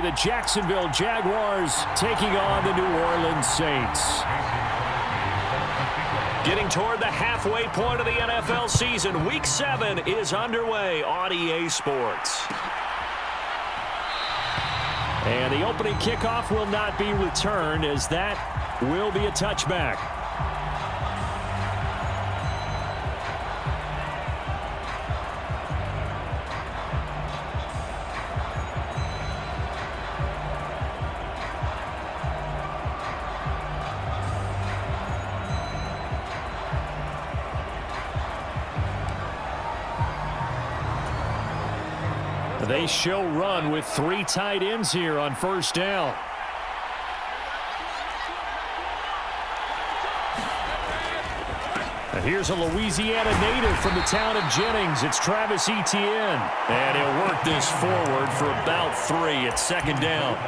the Jacksonville Jaguars taking on the New Orleans Saints. Getting toward the halfway point of the NFL season, Week 7 is underway on EA Sports. And the opening kickoff will not be returned, as that will be a touchback. They show run with 3 tight ends here on first down. And here's a Louisiana native from the town of Jennings. It's Travis Etienne. And he'll work this forward for about 3 at second down.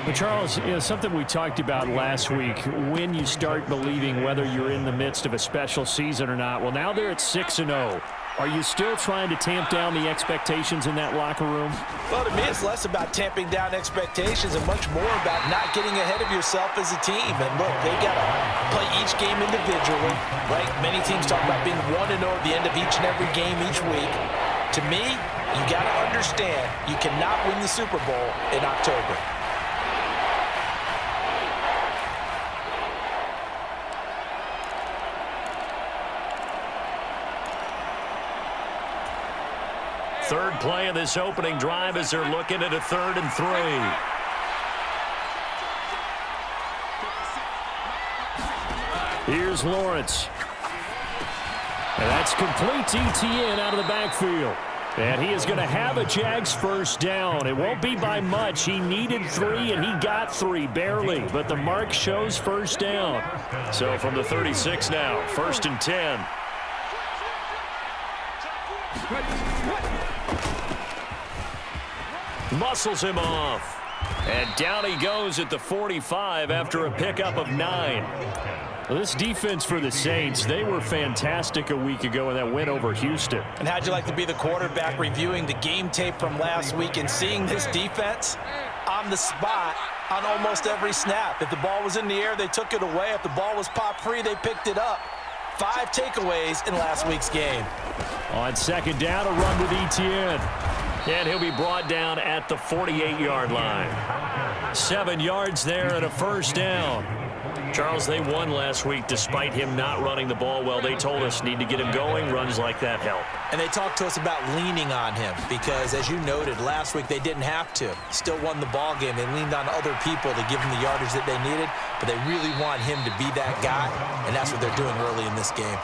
Well, Charles, something we talked about last week, when you start believing whether you're in the midst of a special season or not. Well, now they're at 6-0. Are you still trying to tamp down the expectations in that locker room? Well, to me, it's less about tamping down expectations and much more about not getting ahead of yourself as a team. And look, they've got to play each game individually, right? Many teams talk about being 1-0 at the end of each and every game each week. To me, you got to understand you cannot win the Super Bowl in October. Third play of this opening drive as they're looking at a 3rd and 3. Here's Lawrence. And that's complete to Etienne out of the backfield. And he is going to have a Jags first down. It won't be by much. He needed 3, and he got 3, barely. But the mark shows first down. So from the 36 now, 1st and 10. Muscles him off. And down he goes at the 45 after a pickup of 9. Well, this defense for the Saints, they were fantastic a week ago in that win over Houston. And how'd you like to be the quarterback reviewing the game tape from last week and seeing this defense on the spot on almost every snap? If the ball was in the air, they took it away. If the ball was pop free, they picked it up. 5 takeaways in last week's game. On second down, a run with Etienne. And he'll be brought down at the 48-yard line. 7 yards there and a first down. Charles, they won last week despite him not running the ball well. They told us need to get him going. Runs like that help. And they talked to us about leaning on him because, as you noted, last week they didn't have to. Still won the ball game. They leaned on other people to give him the yardage that they needed, but they really want him to be that guy, and that's what they're doing early in this game.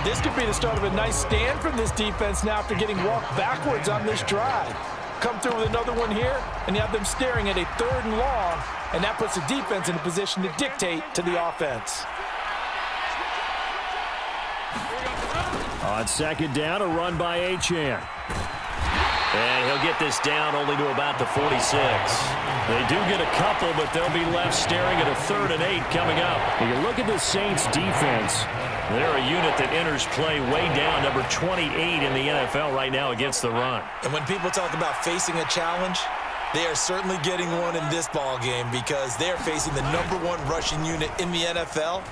This could be the start of a nice stand from this defense now after getting walked backwards on this drive. Come through with another one here, and you have them staring at a 3rd and long, and that puts the defense in a position to dictate to the offense. On second down, a run by Achane. And he'll get this down only to about the 46. They do get a couple, but they'll be left staring at a 3rd and 8 coming up. When you look at the Saints defense, they're a unit that enters play way down, number 28 in the NFL right now against the run. And when people talk about facing a challenge, they are certainly getting one in this ball game because they're facing the #1 rushing unit in the NFL,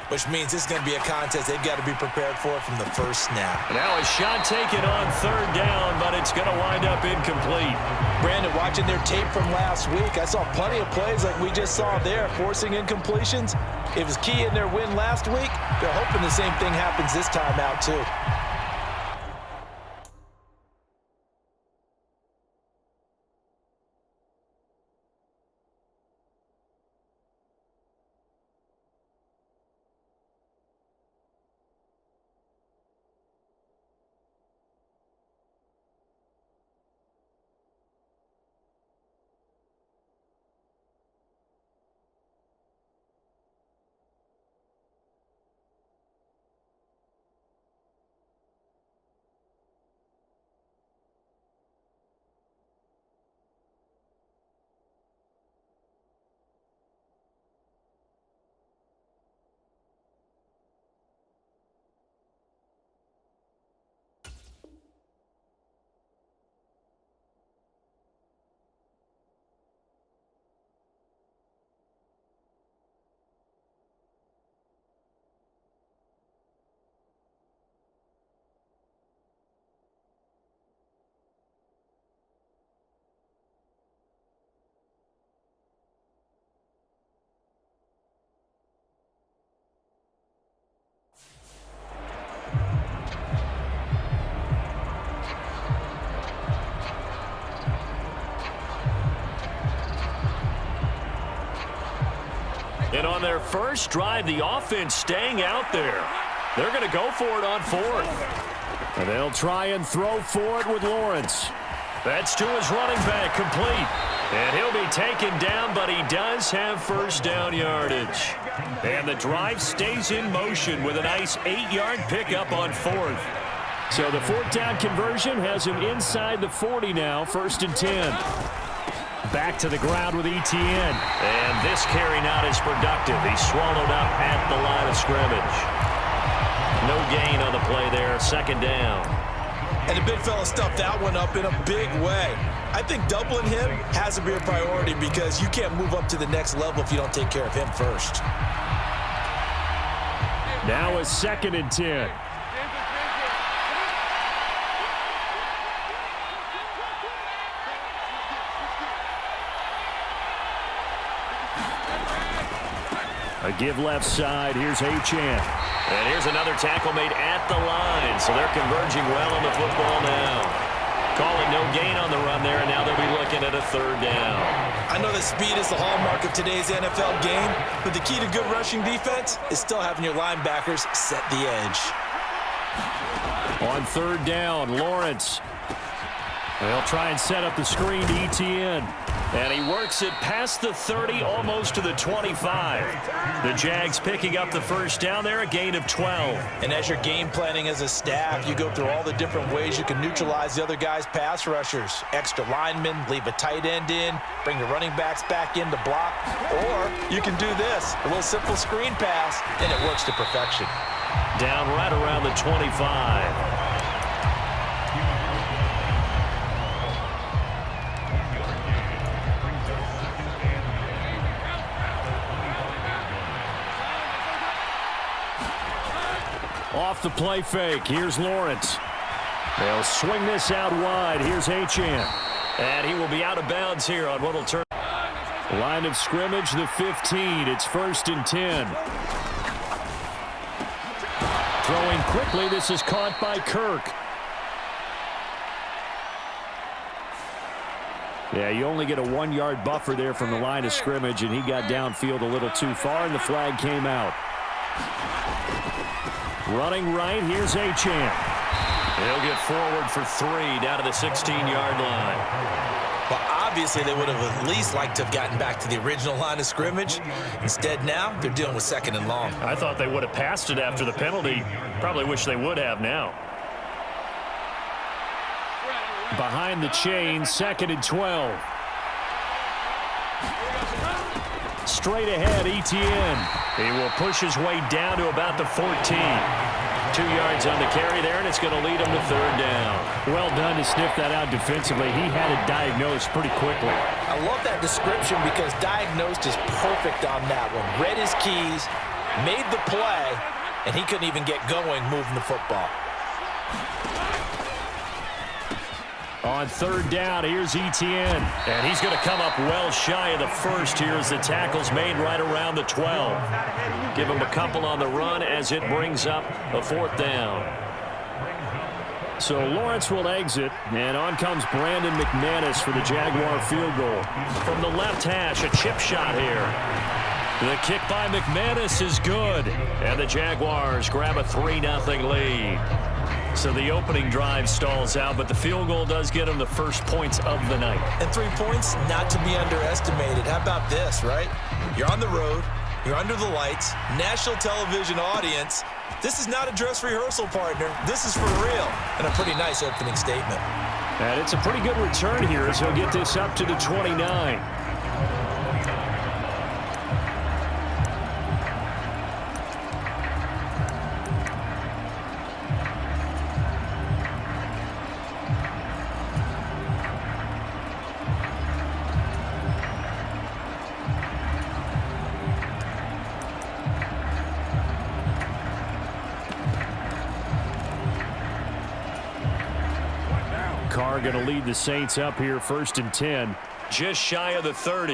which means it's going to be a contest they've got to be prepared for from the first snap. Now a shot taken on 3rd down, but it's going to wind up incomplete. Brandon, watching their tape from last week, I saw plenty of plays like we just saw there, forcing incompletions. It was key in their win last week. They're hoping the same thing happens this time out, too. And on their first drive, the offense staying out there. They're going to go for it on fourth. And they'll try and throw for it with Lawrence. That's to his running back, complete. And he'll be taken down, but he does have first down yardage. And the drive stays in motion with a nice 8-yard pickup on fourth. So the fourth down conversion has him inside the 40 now, 1st and 10. Back to the ground with Etienne. And this carry not as productive. He's swallowed up at the line of scrimmage. No gain on the play there, 2nd down. And the big fella stuffed that one up in a big way. I think doubling him has to be a priority because you can't move up to the next level if you don't take care of him first. Now a 2nd and 10. A give left side. Here's Achane. And here's another tackle made at the line. So they're converging well on the football now. Calling no gain on the run there, and now they'll be looking at a 3rd down. I know that speed is the hallmark of today's NFL game, but the key to good rushing defense is still having your linebackers set the edge. On 3rd down, Lawrence. They'll try and set up the screen to Etienne. And he works it past the 30, almost to the 25. The Jags picking up the first down there, a gain of 12. And as you're game planning as a staff, you go through all the different ways you can neutralize the other guy's pass rushers. Extra linemen, leave a tight end in, bring the running backs back in to block. Or you can do this, a little simple screen pass, and it works to perfection. Down right around the 25. Off the play fake. Here's Lawrence. They'll swing this out wide. Here's Achane. And he will be out of bounds here on what will turn. Line of scrimmage, the 15. It's 1st and 10. Throwing quickly. This is caught by Kirk. Yeah, you only get a 1-yard buffer there from the line of scrimmage, and he got downfield a little too far, and the flag came out. Running right, here's Achane. He'll get forward for 3 down to the 16-yard line. Well, obviously they would have at least liked to have gotten back to the original line of scrimmage. Instead now, they're dealing with 2nd and long. I thought they would have passed it after the penalty. Probably wish they would have now. Behind the chain, 2nd and 12. Straight ahead, Etienne. He will push his way down to about the 14. 2 yards on the carry there, and it's going to lead him to 3rd down. Well done to sniff that out defensively. He had it diagnosed pretty quickly. I love that description because diagnosed is perfect on that one. Read his keys, made the play, and he couldn't even get going moving the football. On 3rd down, here's Etienne. And he's going to come up well shy of the first here as the tackle's made right around the 12. Give him a couple on the run as it brings up a 4th down. So Lawrence will exit, and on comes Brandon McManus for the Jaguar field goal. From the left hash, a chip shot here. The kick by McManus is good. And the Jaguars grab a 3-0 lead. So the opening drive stalls out, but the field goal does get them the first points of the night. And 3 points, not to be underestimated. How about this, right? You're on the road. You're under the lights. National television audience. This is not a dress rehearsal, partner. This is for real. And a pretty nice opening statement. And it's a pretty good return here as he'll get this up to the 29. Carr going to lead the Saints up here, 1st and 10. Just shy of the 30.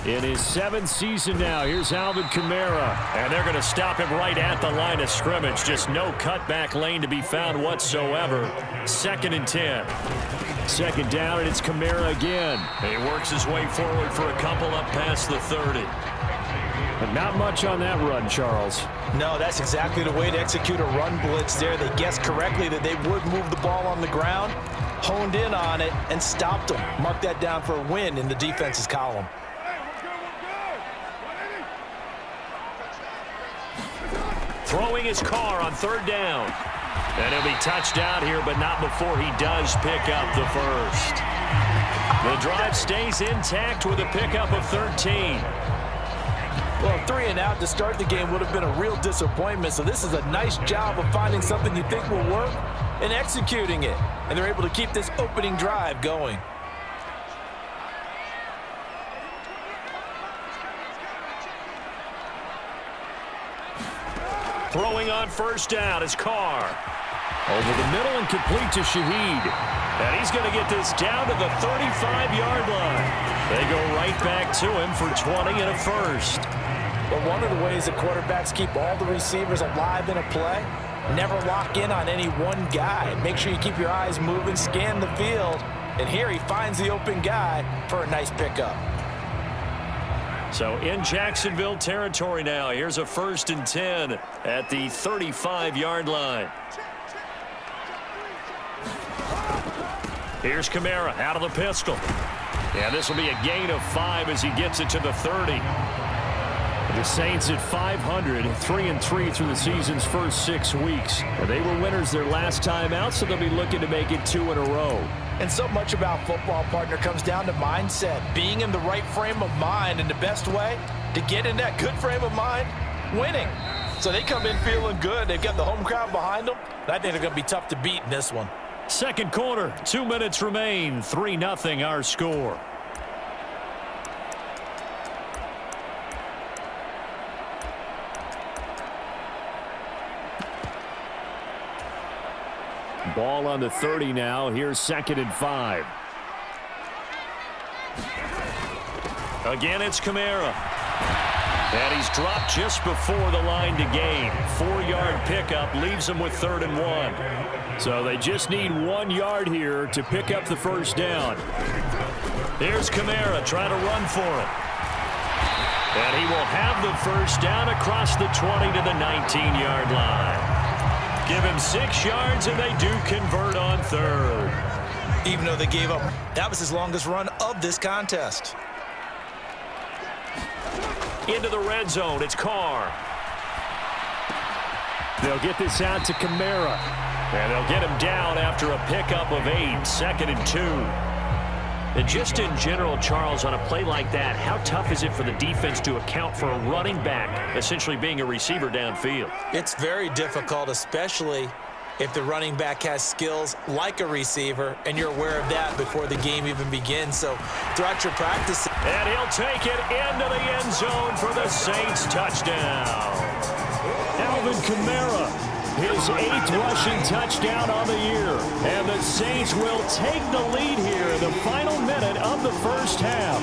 In his 7th season now, here's Alvin Kamara. And they're going to stop him right at the line of scrimmage. Just no cutback lane to be found whatsoever. 2nd and 10. Second down, and it's Kamara again. He works his way forward for a couple up past the 30. But not much on that run, Charles. No, that's exactly the way to execute a run blitz there. They guessed correctly that they would move the ball on the ground, honed in on it, and stopped them. Mark that down for a win in the defense's column. Throwing his car on third down. And he'll be touched out here, but not before he does pick up the first. The drive stays intact with a pickup of 13. Well, 3 and out to start the game would have been a real disappointment, so this is a nice job of finding something you think will work and executing it. And they're able to keep this opening drive going. Throwing on first down is Carr. Over the middle and complete to Shaheed. And he's going to get this down to the 35-yard line. They go right back to him for 20 and a first. But one of the ways that quarterbacks keep all the receivers alive in a play, never lock in on any one guy. Make sure you keep your eyes moving, scan the field. And here he finds the open guy for a nice pickup. So in Jacksonville territory now. Here's a 1st and 10 at the 35-yard line. Here's Kamara out of the pistol. Yeah, this will be a gain of 5 as he gets it to the 30. The Saints at 500, 3-3 through the season's first 6 weeks. They were winners their last time out, so they'll be looking to make it 2 in a row. And so much about football, partner, comes down to mindset. Being in the right frame of mind, and the best way to get in that good frame of mind, winning. So they come in feeling good. They've got the home crowd behind them. And I think they're going to be tough to beat in this one. Second quarter, 2 minutes remain, 3-0 our score. Ball on the 30 now. Here's 2nd and 5. Again, it's Kamara. And he's dropped just before the line to gain. 4-yard pickup leaves him with 3rd and 1. So they just need 1 yard here to pick up the first down. Here's Kamara trying to run for it. And he will have the first down across the 20 to the 19-yard line. Give him 6 yards, and they do convert on 3rd. Even though they gave up, that was his longest run of this contest. Into the red zone, it's Carr. They'll get this out to Kamara. And they'll get him down after a pickup of 8, 2nd and 2. And just in general, Charles, on a play like that, how tough is it for the defense to account for a running back essentially being a receiver downfield? It's very difficult, especially if the running back has skills like a receiver, and you're aware of that before the game even begins. So throughout your practice. And he'll take it into the end zone for the Saints touchdown. Alvin Kamara, his 8th rushing touchdown on the year. And the Saints will take the lead here in the final minute of the first half.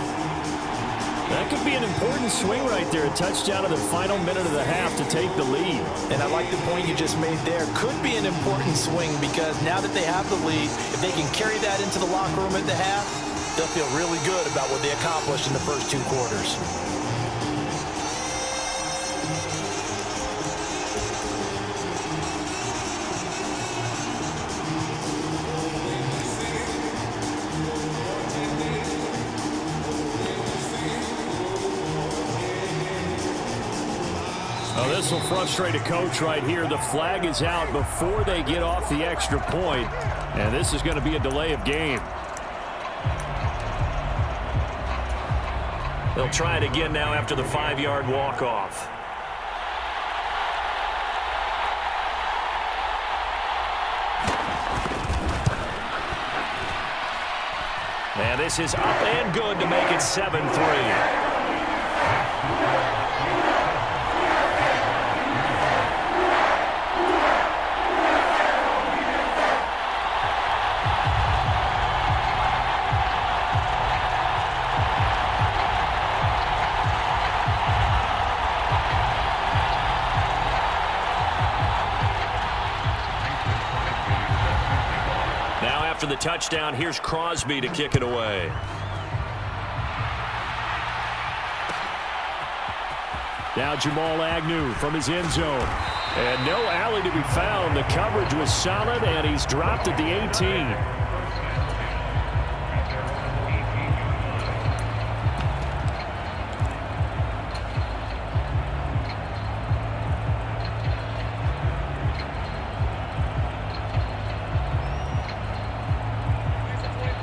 That could be an important swing right there. A touchdown in the final minute of the half to take the lead. And I like the point you just made there. Could be an important swing because now that they have the lead, if they can carry that into the locker room at the half, they'll feel really good about what they accomplished in the first 2 quarters. This will frustrate a coach right here. The flag is out before they get off the extra point, and this is going to be a delay of game. They'll try it again now after the 5-yard walk-off. And this is up and good to make it 7-3. After the touchdown, here's Crosby to kick it away. Now Jamal Agnew from his end zone. And no alley to be found. The coverage was solid, and he's dropped at the 18.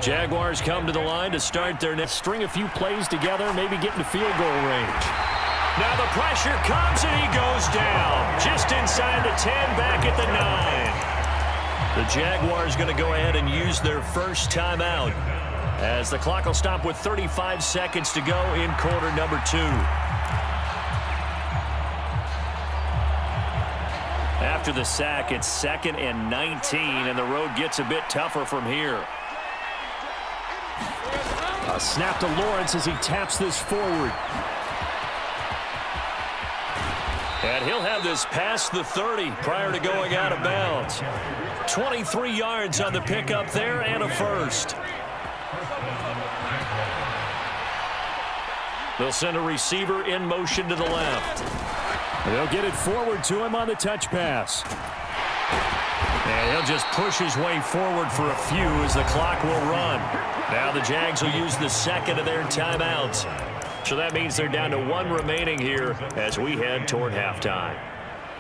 Jaguars come to the line to start their next. String a few plays together, maybe get into field goal range. Now the pressure comes and he goes down. Just inside the 10, back at the 9. The Jaguars going to go ahead and use their first timeout as the clock will stop with 35 seconds to go in quarter number 2. After the sack, it's 2nd and 19, and the road gets a bit tougher from here. A snap to Lawrence as he taps this forward. And he'll have this past the 30 prior to going out of bounds. 23 yards on the pickup there and a first. They'll send a receiver in motion to the left. They'll get it forward to him on the touch pass. And he'll just push his way forward for a few as the clock will run. Now the Jags will use the second of their timeouts. So that means they're down to 1 remaining here as we head toward halftime.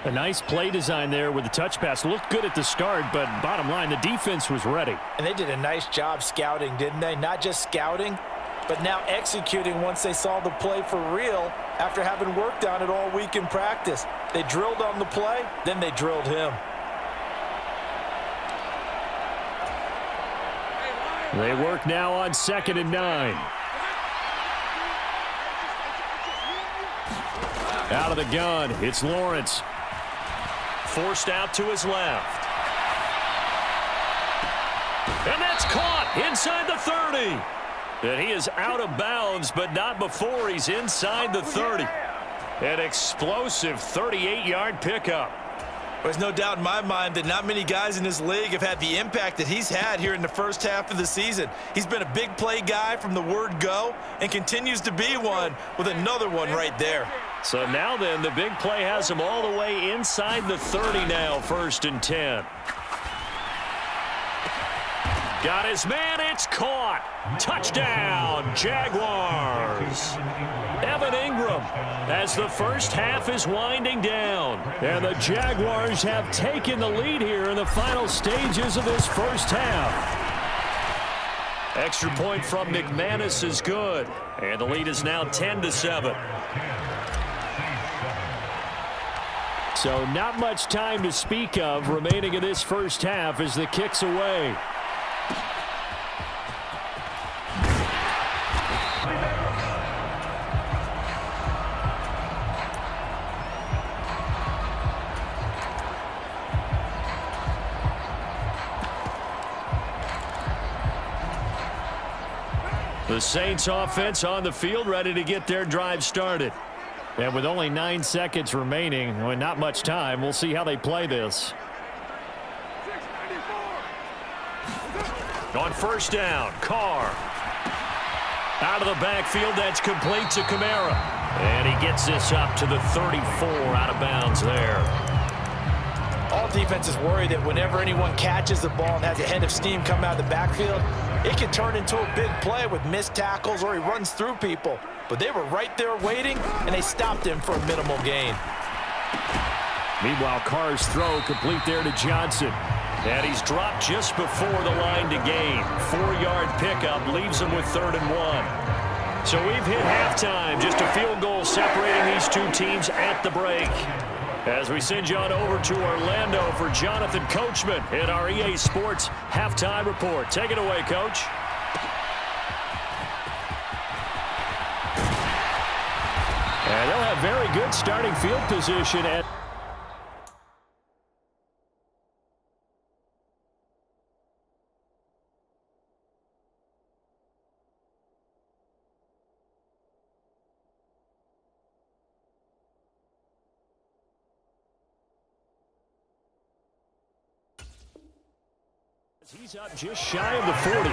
A nice play design there with the touch pass. Looked good at the start, but bottom line, the defense was ready. And they did a nice job scouting, didn't they? Not just scouting, but now executing once they saw the play for real after having worked on it all week in practice. They drilled on the play, then they drilled him. They work now on 2nd and 9. Out of the gun, it's Lawrence. Forced out to his left. And that's caught inside the 30. And he is out of bounds, but not before he's inside the 30. An explosive 38-yard pickup. There's no doubt in my mind that not many guys in this league have had the impact that he's had here in the first half of the season. He's been a big play guy from the word go and continues to be one with another one right there. So now then, the big play has him all the way inside the 30 now, 1st and 10. Got his man, it's caught. Touchdown, Jaguars. Evan Ingram as the first half is winding down. And the Jaguars have taken the lead here in the final stages of this first half. Extra point from McManus is good. And the lead is now 10-7. So not much time to speak of remaining in this first half as the kick's away. The Saints offense on the field ready to get their drive started. And with only 9 seconds remaining, and not much time, we'll see how they play this. On first down, Carr. Out of the backfield, that's complete to Kamara. And he gets this up to the 34, out of bounds there. All defenses worry that whenever anyone catches the ball and has a head of steam come out of the backfield, it can turn into a big play with missed tackles or he runs through people. But they were right there waiting, and they stopped him for a minimal gain. Meanwhile, Carr's throw complete there to Johnson. And he's dropped just before the line to gain. 4-yard pickup leaves him with 3rd and 1. So we've hit halftime. Just a field goal separating these two teams at the break. As we send you on over to Orlando for Jonathan Coachman in our EA Sports Halftime Report. Take it away, Coach. And they'll have very good starting field position at He's up just shy of the 40.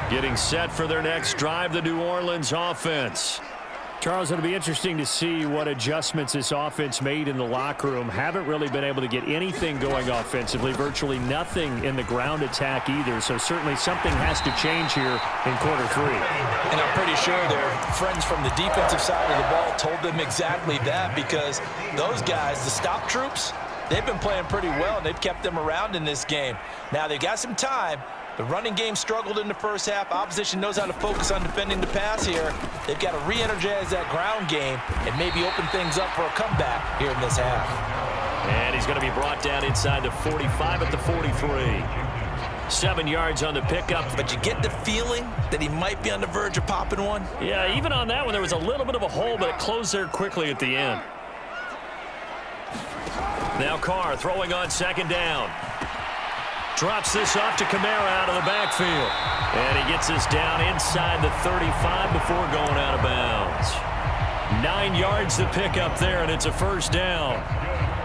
Getting set for their next drive, the New Orleans offense. Charles, it'll be interesting to see what adjustments this offense made in the locker room. Haven't really been able to get anything going offensively, virtually nothing in the ground attack either. So certainly something has to change here in quarter three. And I'm pretty sure their friends from the defensive side of the ball told them exactly that, because those guys, the stop troops, they've been playing pretty well, and they've kept them around in this game. Now they've got some time. The running game struggled in the first half. Opposition knows how to focus on defending the pass here. They've got to re-energize that ground game and maybe open things up for a comeback here in this half. And he's going to be brought down inside the 45 at the 43. 7 yards on the pickup. But you get the feeling that he might be on the verge of popping one? Yeah, even on that one, there was a little bit of a hole, but it closed there quickly at the end. Now Carr throwing on second down. Drops this off to Kamara out of the backfield. And he gets us down inside the 35 before going out of bounds. 9 yards to pick up there, and it's a first down.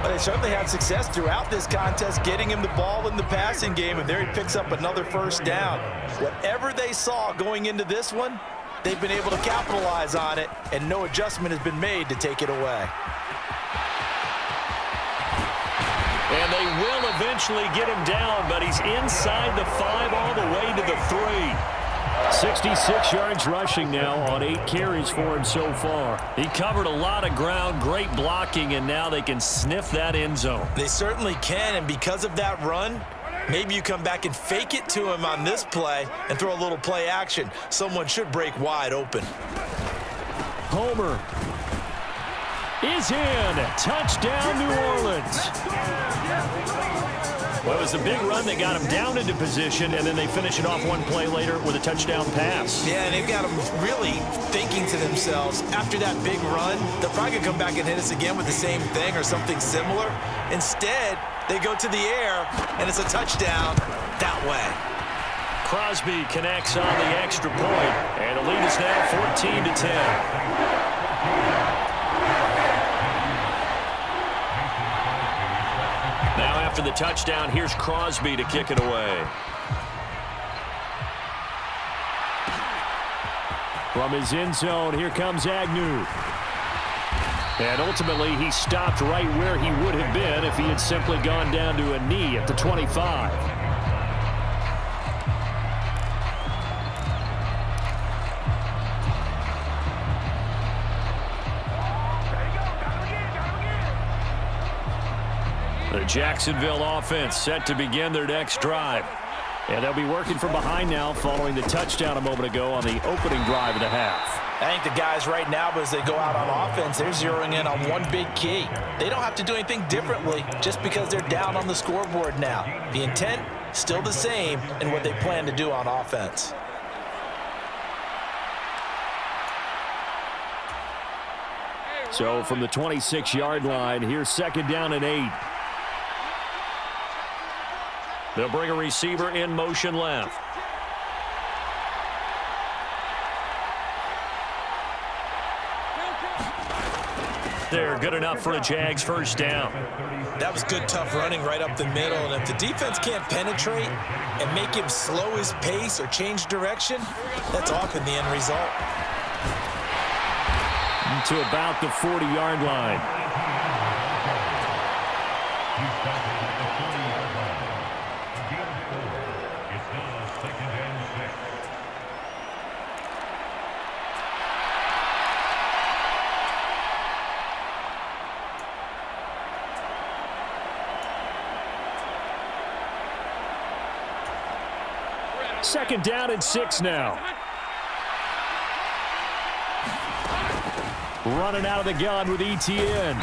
Well, they certainly had success throughout this contest, getting him the ball in the passing game, and there he picks up another first down. Whatever they saw going into this one, they've been able to capitalize on it, and no adjustment has been made to take it away. And they will eventually get him down, but he's inside the 5 all the way to the 3. 66 yards rushing now on 8 carries for him so far. He covered a lot of ground, great blocking, and now they can sniff that end zone. They certainly can, and because of that run, maybe you come back and fake it to him on this play and throw a little play action. Someone should break wide open. Homer is in. Touchdown, New Orleans. Well, it was a big run that got him down into position, and then they finish it off one play later with a touchdown pass. Yeah, and they've got them really thinking to themselves, after that big run, they're probably going to come back and hit us again with the same thing or something similar. Instead, they go to the air, and it's a touchdown that way. Crosby connects on the extra point, and the lead is now 14-10. Now after the touchdown, here's Crosby to kick it away. From his end zone, here comes Agnew. And ultimately, he stopped right where he would have been if he had simply gone down to a knee at the 25. The Jacksonville offense set to begin their next drive. And they'll be working from behind now following the touchdown a moment ago on the opening drive of the half. I think the guys right now, as they go out on offense, they're zeroing in on one big key. They don't have to do anything differently just because they're down on the scoreboard now. The intent, still the same in what they plan to do on offense. So from the 26-yard line, here's second down and 8. They'll bring a receiver in motion left. They're good enough for a Jags first down. That was good, tough running right up the middle. And if the defense can't penetrate and make him slow his pace or change direction, that's often the end result. To about the 40-yard line. Second down and 6 now. Running out of the gun with ETN.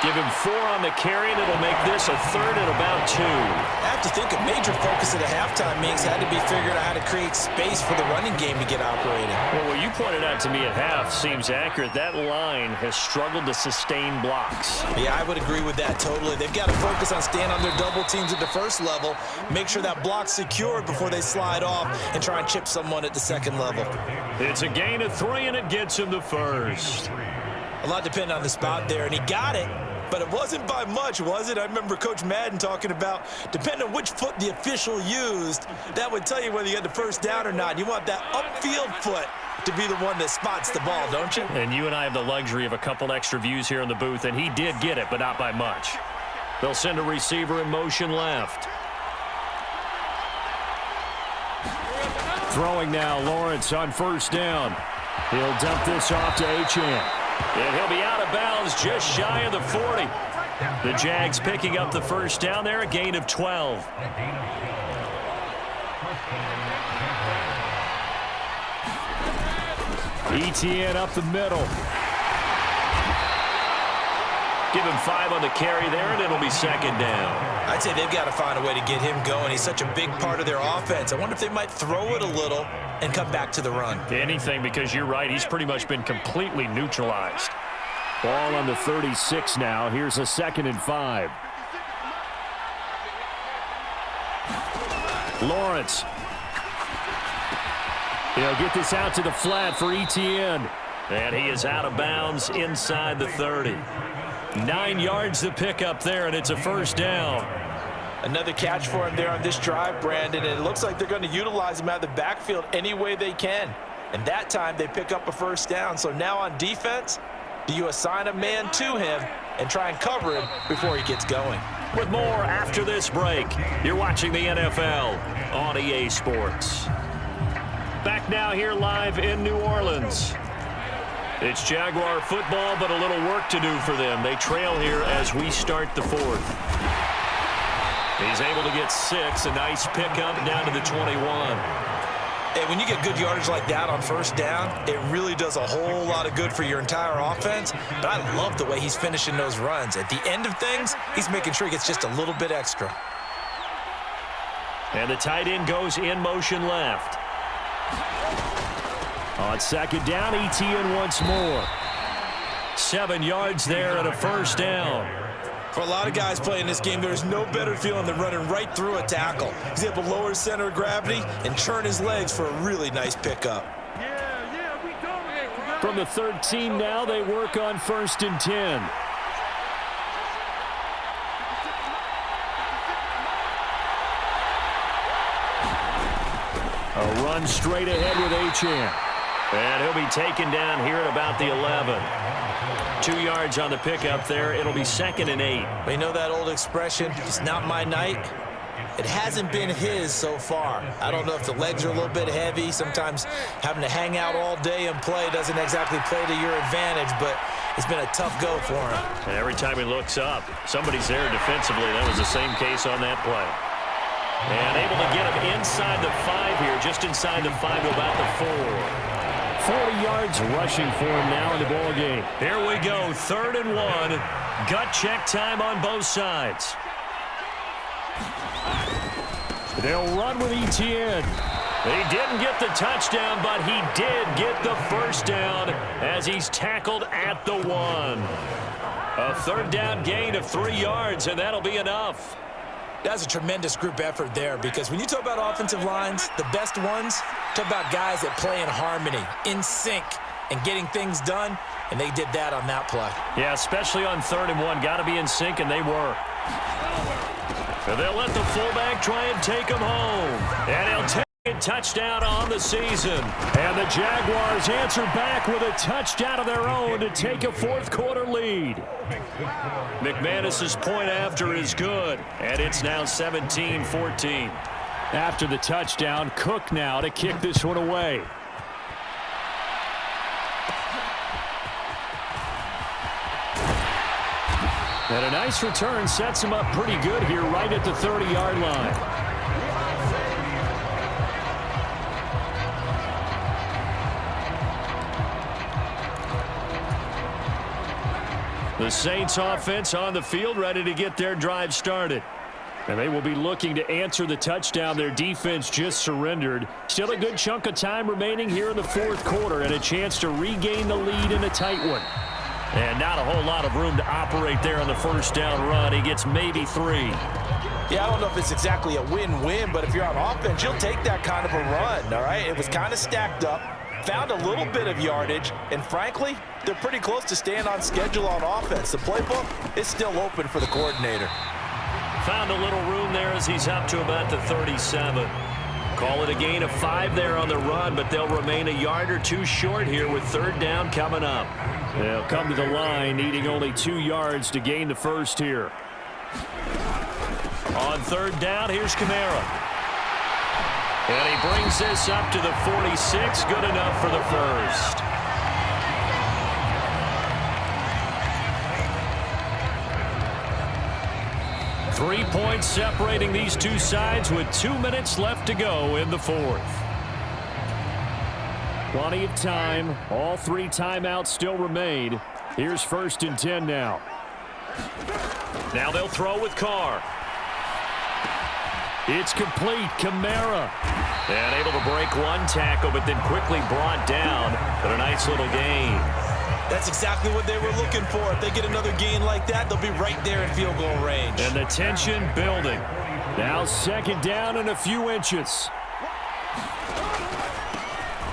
Give him 4 on the carry, and it'll make this a 3rd and about 2. I have to think a major focus of the halftime meetings had to be figuring out how to create space for the running game to get operating. Well, what you pointed out to me at half seems accurate. That line has struggled to sustain blocks. Yeah, I would agree with that totally. They've got to focus on staying on their double teams at the first level, make sure that block's secured before they slide off and try and chip someone at the second level. It's a gain of 3, and it gets him the first. A lot depending on the spot there, and he got it. But it wasn't by much, was it? I remember Coach Madden talking about, depending on which foot the official used, that would tell you whether you had the first down or not. You want that upfield foot to be the one that spots the ball, don't you? And you and I have the luxury of a couple extra views here in the booth, and he did get it, but not by much. They'll send a receiver in motion left. Throwing now, Lawrence on first down. He'll dump this off to Achane. And he'll be out of bounds just shy of the 40. The Jags picking up the first down there, a gain of 12. ETN up the middle. Give him 5 on the carry there, and it'll be 2nd down. I'd say they've got to find a way to get him going. He's such a big part of their offense. I wonder if they might throw it a little and come back to the run. Anything, because you're right. He's pretty much been completely neutralized. Ball on the 36 now. Here's a 2nd and 5. Lawrence. He'll get this out to the flat for ETN. And he is out of bounds inside the 30. 9 yards to pick up there, and it's a first down. Another catch for him there on this drive, Brandon, and it looks like they're going to utilize him out of the backfield any way they can. And that time they pick up a first down. So now on defense, do you assign a man to him and try and cover him before he gets going? With more after this break, you're watching the NFL on EA Sports. Back now here live in New Orleans. It's Jaguar football, but a little work to do for them. They trail here as we start the 4th. He's able to get 6, a nice pickup down to the 21. Hey, when you get good yardage like that on first down, it really does a whole lot of good for your entire offense. But I love the way he's finishing those runs. At the end of things, he's making sure he gets just a little bit extra. And the tight end goes in motion left. On 2nd down, ETN once more. 7 yards there and a first down. For a lot of guys playing this game, there's no better feeling than running right through a tackle. He's able to lower his center of gravity and churn his legs for a really nice pickup. From the 13 now, they work on 1st and 10. A run straight ahead with Achane. And he'll be taken down here at about the 11. 2 yards on the pickup there. It'll be 2nd and 8. We know that old expression, it's not my night. It hasn't been his so far. I don't know if the legs are a little bit heavy. Sometimes having to hang out all day and play doesn't exactly play to your advantage, but it's been a tough go for him. And every time he looks up, somebody's there defensively. That was the same case on that play. And able to get him inside the 5 here, just inside the 5 to about the 4. 40 yards rushing for him now in the ball game. Here we go, 3rd and 1. Gut check time on both sides. They'll run with ETN. He didn't get the touchdown, but he did get the first down as he's tackled at the 1. A 3rd down gain of 3 yards, and that'll be enough. That's a tremendous group effort there, because when you talk about offensive lines, the best ones, talk about guys that play in harmony, in sync, and getting things done, and they did that on that play. Yeah, especially on 3rd and 1. Got to be in sync, and they were. And they'll let the fullback try and take him home. And he'll take a touchdown on the season. And the Jaguars answer back with a touchdown of their own to take a 4th quarter lead. McManus's point after is good, and it's now 17-14. After the touchdown, Cook now to kick this one away. And a nice return sets him up pretty good here right at the 30-yard line. The Saints offense on the field, ready to get their drive started. And they will be looking to answer the touchdown their defense just surrendered. Still a good chunk of time remaining here in the fourth quarter and a chance to regain the lead in a tight one. And not a whole lot of room to operate there on the first down run. He gets maybe 3. Yeah, I don't know if it's exactly a win-win, but if you're on offense, you'll take that kind of a run, all right? It was kind of stacked up, found a little bit of yardage, and frankly, they're pretty close to staying on schedule on offense. The playbook is still open for the coordinator. Found a little room there as he's up to about the 37. Call it a gain of 5 there on the run, but they'll remain a yard or 2 short here with third down coming up. They'll come to the line needing only 2 yards to gain the first here. On third down, here's Kamara. And he brings this up to the 46. Good enough for the first. Three points separating these two sides with 2 minutes left to go in the fourth. Plenty of time. All 3 timeouts still remain. Here's 1st and 10 now. Now they'll throw with Carr. It's complete. Kamara. And able to break 1 tackle, but then quickly brought down. But a nice little gain. That's exactly what they were looking for. If they get another gain like that, they'll be right there in field goal range. And the tension building. Now 2nd down and a few inches.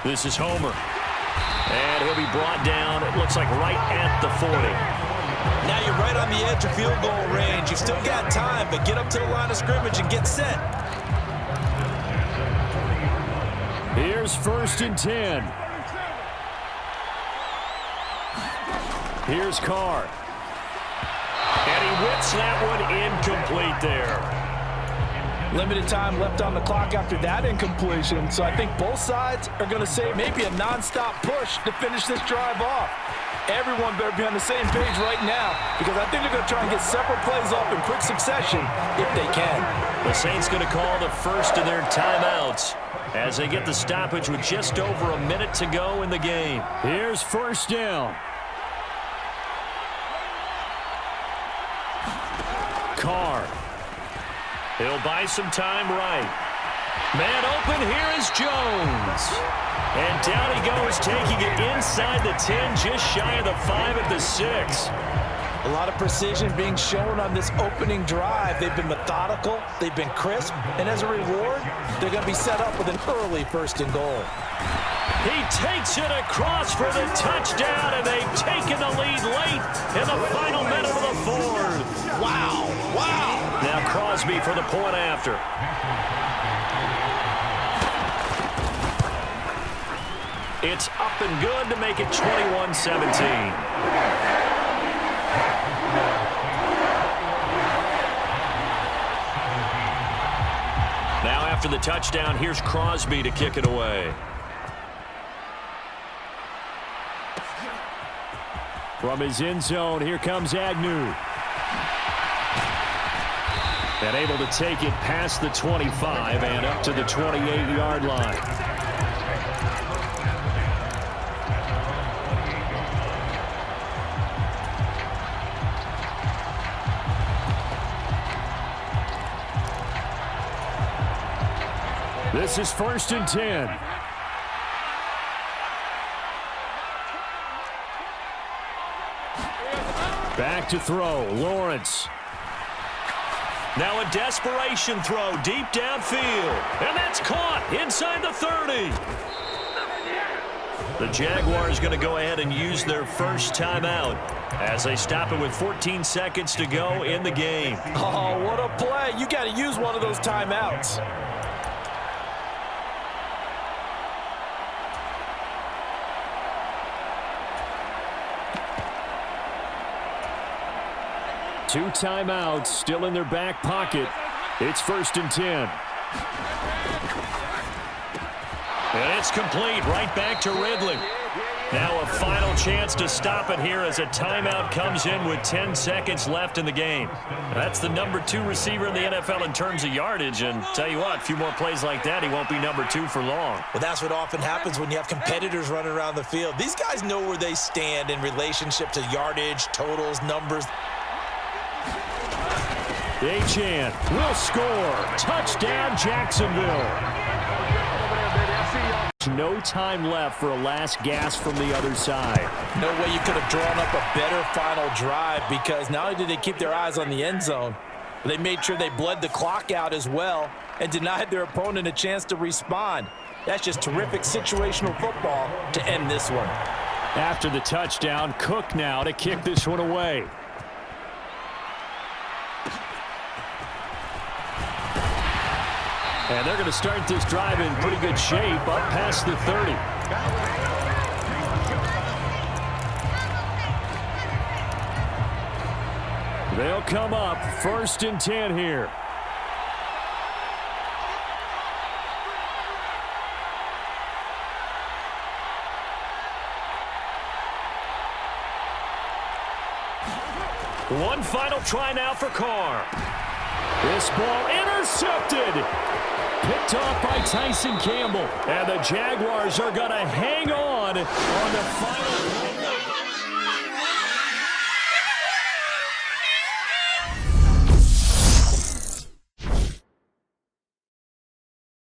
This is Homer. And he'll be brought down, it looks like right at the 40. Now you're right on the edge of field goal range. You've still got time, but get up to the line of scrimmage and get set. Here's 1st and 10. Here's Carr. And he whips that one incomplete there. Limited time left on the clock after that incompletion, so I think both sides are going to say maybe a nonstop push to finish this drive off. Everyone better be on the same page right now because I think they're going to try and get several plays off in quick succession if they can. The Saints going to call the first of their timeouts as they get the stoppage with just over a minute to go in the game. Here's 1st down. Carr. He'll buy some time right. Man open, here is Jones. And down he goes, taking it inside the 10, just shy of the 5 at the 6. A lot of precision being shown on this opening drive. They've been methodical, they've been crisp, and as a reward, they're going to be set up with an early 1st and goal. He takes it across for the touchdown, and they've taken the lead late in the final minute of the fourth. Wow, wow. Now Crosby for the point after. It's up and good to make it 21-17. Now after the touchdown, here's Crosby to kick it away. From his end zone, here comes Agnew. And able to take it past the 25 and up to the 28-yard line. This is 1st and 10. Back to throw, Lawrence. Now a desperation throw deep downfield. And that's caught inside the 30. The Jaguars going to go ahead and use their first timeout as they stop it with 14 seconds to go in the game. Oh, what a play. You got to use one of those timeouts. Two timeouts still in their back pocket. It's 1st and 10. And it's complete right back to Ridley. Now a final chance to stop it here as a timeout comes in with 10 seconds left in the game. That's the number 2 receiver in the NFL in terms of yardage, and tell you what, a few more plays like that, he won't be number 2 for long. Well, that's what often happens when you have competitors running around the field. These guys know where they stand in relationship to yardage, totals, numbers. Achane will score. Touchdown, Jacksonville. No time left for a last gasp from the other side. No way you could have drawn up a better final drive, because not only did they keep their eyes on the end zone, but they made sure they bled the clock out as well and denied their opponent a chance to respond. That's just terrific situational football to end this one. After the touchdown, Cook now to kick this one away. And they're going to start this drive in pretty good shape, up past the 30. They'll come up 1st and 10 here. One final try now for Carr. This ball intercepted. Picked off by Tyson Campbell. And the Jaguars are going to hang on the final.